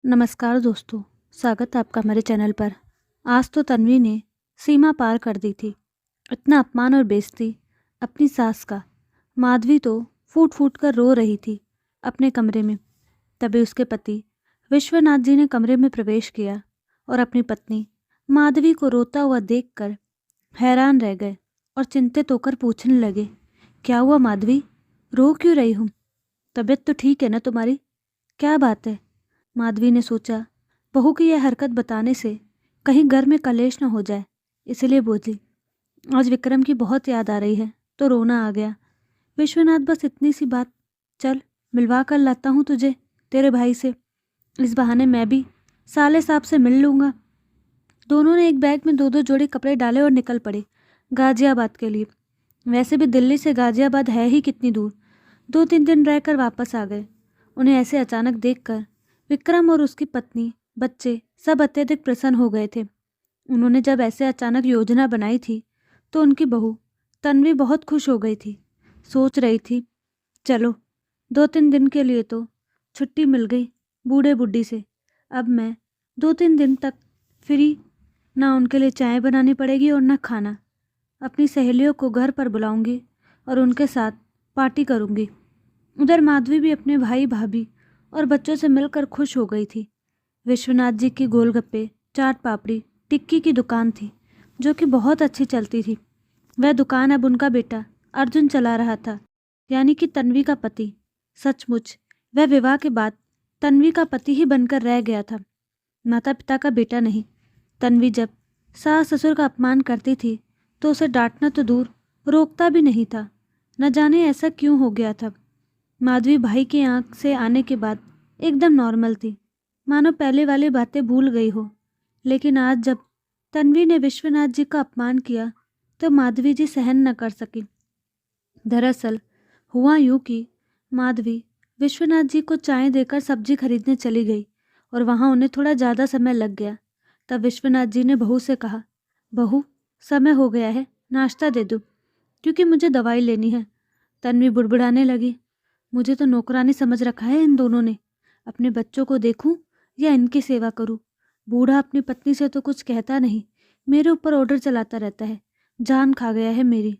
नमस्कार दोस्तों, स्वागत है आपका हमारे चैनल पर। आज तो तन्वी ने सीमा पार कर दी थी। इतना अपमान और बेइज्जती अपनी सास का। माधवी तो फूट फूट कर रो रही थी अपने कमरे में। तभी उसके पति विश्वनाथ जी ने कमरे में प्रवेश किया और अपनी पत्नी माधवी को रोता हुआ देखकर हैरान रह गए और चिंतित होकर पूछने लगे, क्या हुआ माधवी, रो क्यों रही हूँ? तबीयत तो ठीक है ना तुम्हारी? क्या बात है? माधवी ने सोचा बहू की यह हरकत बताने से कहीं घर में कलेश न हो जाए, इसलिए बोली, आज विक्रम की बहुत याद आ रही है तो रोना आ गया। विश्वनाथ, बस इतनी सी बात, चल मिलवा कर लाता हूँ तुझे तेरे भाई से, इस बहाने मैं भी साले साहब से मिल लूँगा। दोनों ने एक बैग में दो दो जोड़े कपड़े डाले और निकल पड़े गाजियाबाद के लिए। वैसे भी दिल्ली से गाजियाबाद है ही कितनी दूर। 2-3 दिन रहकर वापस आ गए। उन्हें ऐसे अचानक देखकर विक्रम और उसकी पत्नी, बच्चे सब अत्यधिक प्रसन्न हो गए थे। उन्होंने जब ऐसे अचानक योजना बनाई थी तो उनकी बहू तन्वी बहुत खुश हो गई थी। सोच रही थी, चलो 2-3 दिन के लिए तो छुट्टी मिल गई बूढ़े बुड्ढी से। अब मैं 2-3 दिन तक फ्री, ना उनके लिए चाय बनानी पड़ेगी और ना खाना। अपनी सहेलियों को घर पर बुलाऊंगी और उनके साथ पार्टी करूंगी। उधर माधवी भी अपने भाई भाभी और बच्चों से मिलकर खुश हो गई थी। विश्वनाथ जी की गोलगप्पे, चाट पापड़ी, टिक्की की दुकान थी जो कि बहुत अच्छी चलती थी। वह दुकान अब उनका बेटा अर्जुन चला रहा था, यानी कि तन्वी का पति। सचमुच वह विवाह के बाद तन्वी का पति ही बनकर रह गया था, माता पिता का बेटा नहीं। तन्वी जब सास ससुर का अपमान करती थी तो उसे डांटना तो दूर, रोकता भी नहीं था। न जाने ऐसा क्यों हो गया था। माधवी भाई की आंख से आने के बाद एकदम नॉर्मल थी, मानो पहले वाली बातें भूल गई हो। लेकिन आज जब तन्वी ने विश्वनाथ जी का अपमान किया तो माधवी जी सहन न कर सकी। दरअसल हुआ यूं कि माधवी विश्वनाथ जी को चाय देकर सब्जी खरीदने चली गई और वहां उन्हें थोड़ा ज़्यादा समय लग गया। तब विश्वनाथ जी ने बहू से कहा, बहू समय हो गया है, नाश्ता दे दो क्योंकि मुझे दवाई लेनी है। तन्वी बुड़बुड़ाने लगी, मुझे तो नौकरानी समझ रखा है इन दोनों ने। अपने बच्चों को देखूं या इनकी सेवा करूं? बूढ़ा अपनी पत्नी से तो कुछ कहता नहीं, मेरे ऊपर ऑर्डर चलाता रहता है। जान खा गया है मेरी,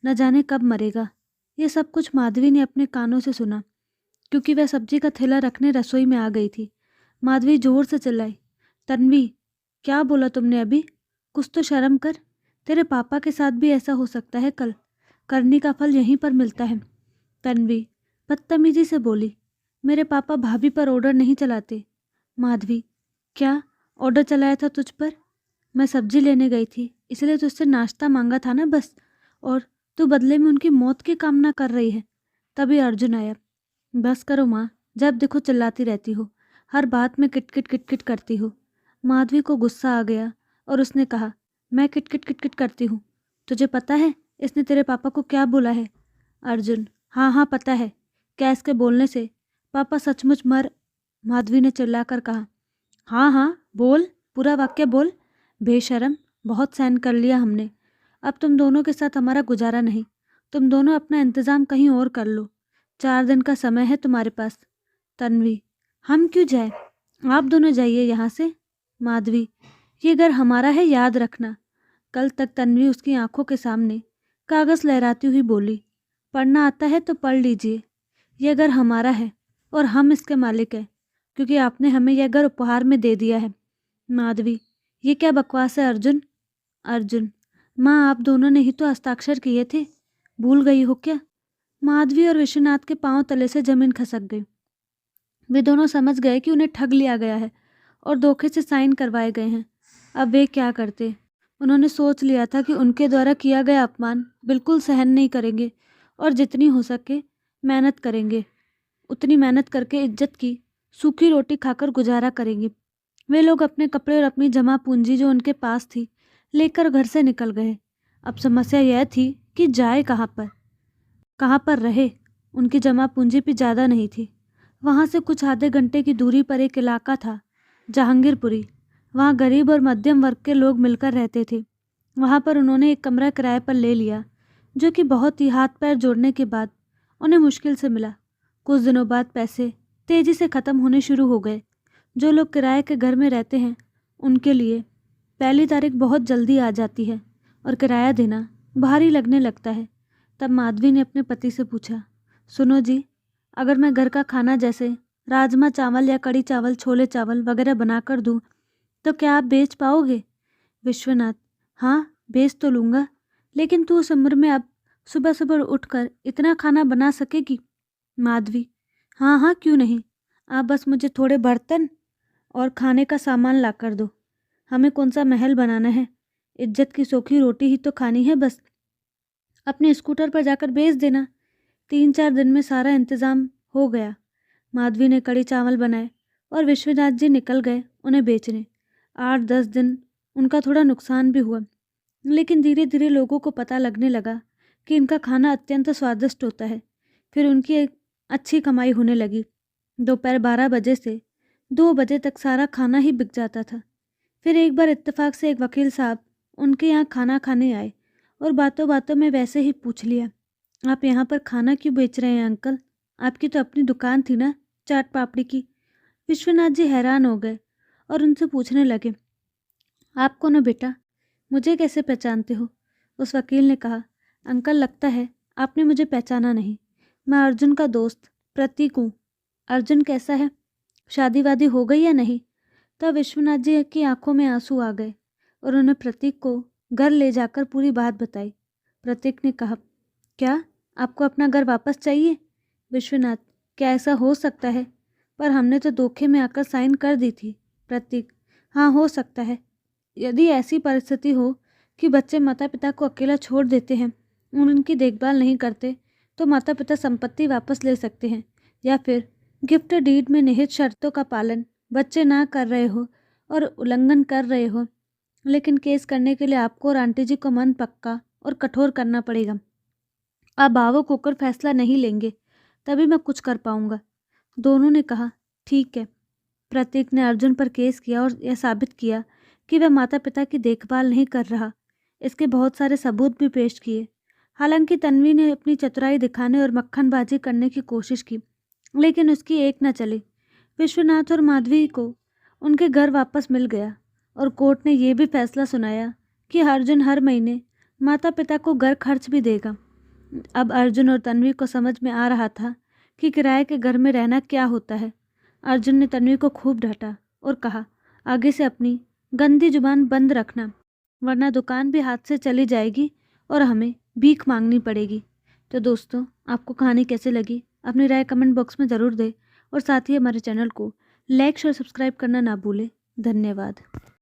न जाने कब मरेगा। ये सब कुछ माधवी ने अपने कानों से सुना क्योंकि वह सब्जी का थैला रखने रसोई में आ गई थी। माधवी जोर से चिल्लाई, तन्वी क्या बोला तुमने अभी? कुछ तो शर्म कर। तेरे पापा के साथ भी ऐसा हो सकता है कल। करनी का फल यहीं पर मिलता है। तन्वी बदतमीजी से बोली, मेरे पापा भाभी पर ऑर्डर नहीं चलाते। माधवी, क्या ऑर्डर चलाया था तुझ पर? मैं सब्जी लेने गई थी इसलिए तुझसे नाश्ता मांगा था ना बस, और तू बदले में उनकी मौत की कामना कर रही है। तभी अर्जुन आया। बस करो माँ, जब देखो चिल्लाती रहती हो, हर बात में किटकिट किटकिट करती हो। माधवी को गुस्सा आ गया और उसने कहा, मैं किटकिट किटकिट करती हूँ? तुझे पता है इसने तेरे पापा को क्या बोला है? अर्जुन, हाँ हाँ पता है। क्या इसके बोलने से पापा सचमुच मर? माधवी ने चिल्लाकर कहा, हाँ हाँ बोल, पूरा वाक्य बोल। बेशरम, बहुत सहन कर लिया हमने, अब तुम दोनों के साथ हमारा गुजारा नहीं। तुम दोनों अपना इंतज़ाम कहीं और कर लो, 4 दिन का समय है तुम्हारे पास। तन्वी, हम क्यों जाए? आप दोनों जाइए यहाँ से। माधवी, ये घर हमारा है, याद रखना। कल तक तन्वी उसकी आंखों के सामने कागज़ लहराती हुई बोली, पढ़ना आता है तो पढ़ लीजिए, यह घर हमारा है और हम इसके मालिक हैं क्योंकि आपने हमें यह घर उपहार में दे दिया है। माधवी, ये क्या बकवास है अर्जुन? अर्जुन, माँ आप दोनों ने ही तो हस्ताक्षर किए थे, भूल गई हो क्या? माधवी और विश्वनाथ के पांव तले से जमीन खसक गई। वे दोनों समझ गए कि उन्हें ठग लिया गया है और धोखे से साइन करवाए गए हैं। अब वे क्या करते? उन्होंने सोच लिया था कि उनके द्वारा किया गया अपमान बिल्कुल सहन नहीं करेंगे और जितनी हो सके मेहनत करेंगे। उतनी मेहनत करके इज्जत की सूखी रोटी खाकर गुजारा करेंगे। वे लोग अपने कपड़े और अपनी जमा पूंजी जो उनके पास थी लेकर घर से निकल गए। अब समस्या यह थी कि जाए कहाँ पर रहे। उनकी जमा पूंजी भी ज़्यादा नहीं थी। वहाँ से कुछ आधे घंटे की दूरी पर एक इलाका था, जहांगीरपुरी। वहाँ गरीब और मध्यम वर्ग के लोग मिलकर रहते थे। वहाँ पर उन्होंने एक कमरा किराए पर ले लिया जो कि बहुत ही हाथ पैर जोड़ने के बाद उन्हें मुश्किल से मिला। कुछ दिनों बाद पैसे तेजी से ख़त्म होने शुरू हो गए। जो लोग किराए के घर में रहते हैं उनके लिए पहली तारीख बहुत जल्दी आ जाती है और किराया देना भारी लगने लगता है। तब माधवी ने अपने पति से पूछा, सुनो जी, अगर मैं घर का खाना जैसे राजमा चावल या कड़ी चावल, छोले चावल वगैरह बनाकर दूं तो क्या आप बेच पाओगे? विश्वनाथ, हाँ बेच तो लूँगा, लेकिन तू उस उम्र में अब सुबह सुबह उठकर इतना खाना बना सकेगी? माधवी, हाँ हाँ क्यों नहीं, आप बस मुझे थोड़े बर्तन और खाने का सामान ला कर दो। हमें कौन सा महल बनाना है, इज्जत की सूखी रोटी ही तो खानी है बस। अपने स्कूटर पर जाकर बेच देना। 3-4 दिन में सारा इंतज़ाम हो गया। माधवी ने कड़ी चावल बनाए और विश्वनाथ जी निकल गए उन्हें बेचने। 8-10 दिन उनका थोड़ा नुकसान भी हुआ, लेकिन धीरे धीरे लोगों को पता लगने लगा कि इनका खाना अत्यंत स्वादिष्ट होता है। फिर उनकी एक अच्छी कमाई होने लगी। दोपहर 12 बजे से 2 बजे तक सारा खाना ही बिक जाता था। फिर एक बार इत्तेफाक से एक वकील साहब उनके यहाँ खाना खाने आए और बातों बातों में वैसे ही पूछ लिया, आप यहाँ पर खाना क्यों बेच रहे हैं अंकल? आपकी तो अपनी दुकान थी ना, चाट पापड़ी की। विश्वनाथ जी हैरान हो गए और उनसे पूछने लगे, आप कौन हो बेटा, मुझे कैसे पहचानते हो? उस वकील ने कहा, अंकल लगता है आपने मुझे पहचाना नहीं। मैं अर्जुन का दोस्त प्रतीक हूँ। अर्जुन कैसा है, शादी वादी हो गई या नहीं? तब विश्वनाथ जी की आंखों में आंसू आ गए और उन्होंने प्रतीक को घर ले जाकर पूरी बात बताई। प्रतीक ने कहा, क्या आपको अपना घर वापस चाहिए? विश्वनाथ, क्या ऐसा हो सकता है? पर हमने तो धोखे में आकर साइन कर दी थी। प्रतीक, हाँ हो सकता है। यदि ऐसी परिस्थिति हो कि बच्चे माता पिता को अकेला छोड़ देते हैं और उनकी देखभाल नहीं करते, तो माता पिता संपत्ति वापस ले सकते हैं, या फिर गिफ्ट डीड में निहित शर्तों का पालन बच्चे ना कर रहे हो और उल्लंघन कर रहे हो, लेकिन केस करने के लिए आपको और आंटी जी को मन पक्का और कठोर करना पड़ेगा। आप भावुक होकर फैसला नहीं लेंगे तभी मैं कुछ कर पाऊंगा। दोनों ने कहा, ठीक है। प्रतीक ने अर्जुन पर केस किया और यह साबित किया कि वह माता पिता की देखभाल नहीं कर रहा। इसके बहुत सारे सबूत भी पेश किए। हालांकि तन्वी ने अपनी चतुराई दिखाने और मक्खनबाजी करने की कोशिश की, लेकिन उसकी एक न चली। विश्वनाथ और माधवी को उनके घर वापस मिल गया और कोर्ट ने यह भी फैसला सुनाया कि अर्जुन हर महीने माता पिता को घर खर्च भी देगा। अब अर्जुन और तन्वी को समझ में आ रहा था कि किराए के घर में रहना क्या होता है। अर्जुन ने तन्वी को खूब डांटा और कहा, आगे से अपनी गंदी जुबान बंद रखना, वरना दुकान भी हाथ से चली जाएगी और हमें भीख मांगनी पड़ेगी। तो दोस्तों, आपको कहानी कैसे लगी अपनी राय कमेंट बॉक्स में ज़रूर दें और साथ ही हमारे चैनल को लाइक शेयर सब्सक्राइब करना ना भूलें। धन्यवाद।